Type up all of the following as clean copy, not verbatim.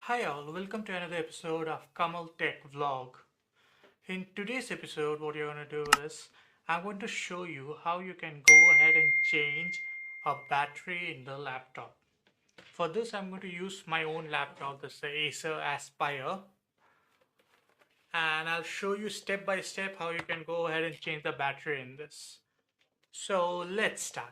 Hi all, welcome to another episode of kamaltechvlog. In today's episode, what you're going to do is I'm going to show you how you can go ahead and change a battery in the laptop. For this, I'm going to use my own laptop, this is the Acer Aspire, and I'll show you step by step how you can go ahead and change the battery in this. So let's start.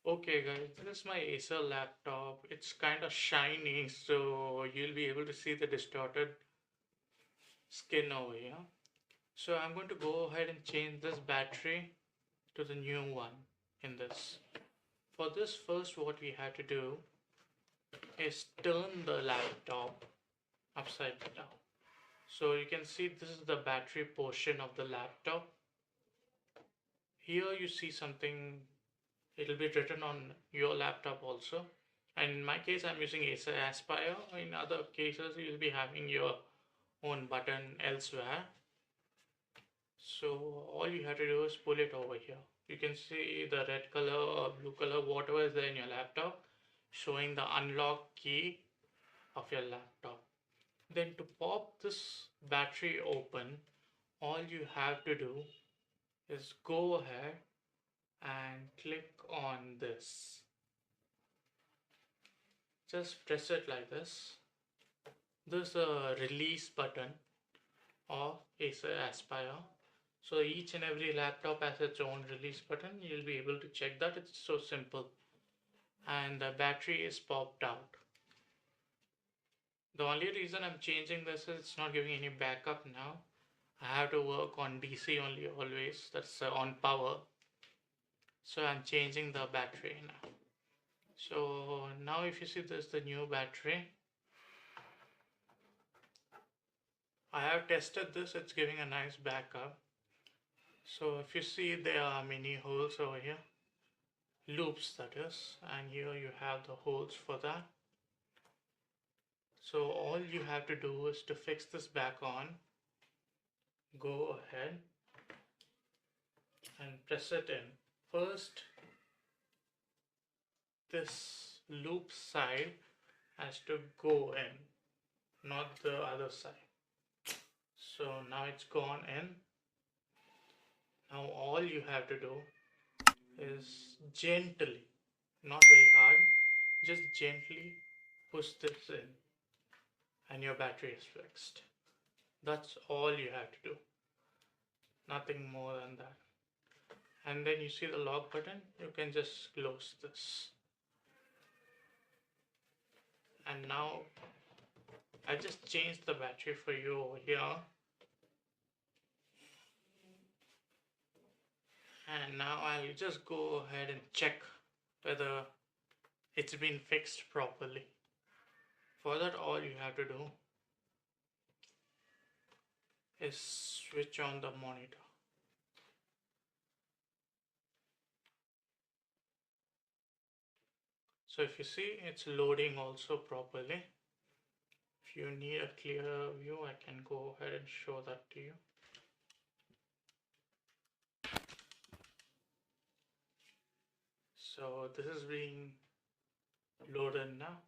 Okay guys, this is my Acer laptop. It's kind of shiny, so you'll be able to see the distorted skin over here. So I'm going to go ahead and change this battery to the new one in this. For this, first what we have to do is turn the laptop upside down. So you can see this is the battery portion of the laptop. Here you see something, it'll be written on your laptop also. And in my case, I'm using Acer Aspire. In other cases, you'll be having your own button elsewhere. So all you have to do is pull it over here. You can see the red color or blue color, whatever is there in your laptop, showing the unlock key of your laptop. Then to pop this battery open, all you have to do is go ahead and click on this. Just press it like this. This is a release button of Acer Aspire. So each and every laptop has its own release button. You'll be able to check that. It's so simple. And the battery is popped out. The only reason I'm changing this is it's not giving any backup now. I have to work on DC only always. That's on power. So I'm changing the battery now. So now if you see this is the new battery. I have tested this. It's giving a nice backup. So if you see there are many holes over here, loops that is, and here you have the holes for that. So all you have to do is to fix this back on, go ahead and press it in. First, this loop side has to go in, not the other side. So now it's gone in. Now all you have to do is gently, not very hard, just gently push this in and your battery is fixed. That's all you have to do, nothing more than that. And then you see the lock button, you can just close this. And now I just changed the battery for you over here. And now I'll just go ahead and check whether it's been fixed properly. For that, all you have to do is switch on the monitor. So if you see, it's loading also properly. If you need a clearer view, I can go ahead and show that to you. So this is being loaded now.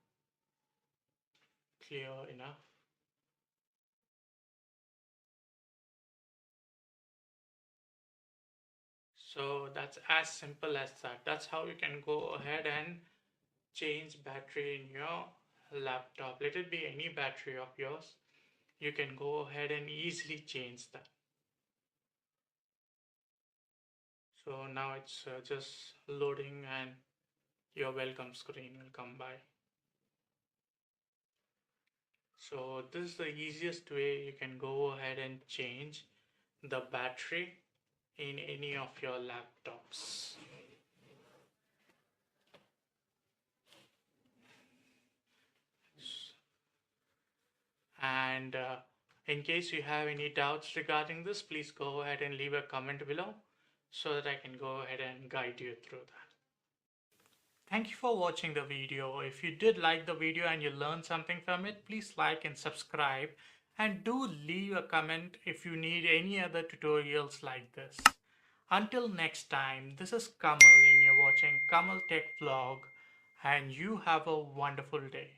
Clear enough. So that's as simple as that. That's how you can go ahead and change battery in your laptop. Let it be any battery of yours. You can go ahead and easily change that. So now it's just loading and your welcome screen will come by. So this is the easiest way you can go ahead and change the battery in any of your laptops. And in case you have any doubts regarding this, please go ahead and leave a comment below so that I can go ahead and guide you through that. Thank you for watching the video. If you did like the video and you learned something from it, please like and subscribe, and do leave a comment if you need any other tutorials like this. Until next time, this is Kamal and you're watching Kamal Tech Vlog, and you have a wonderful day.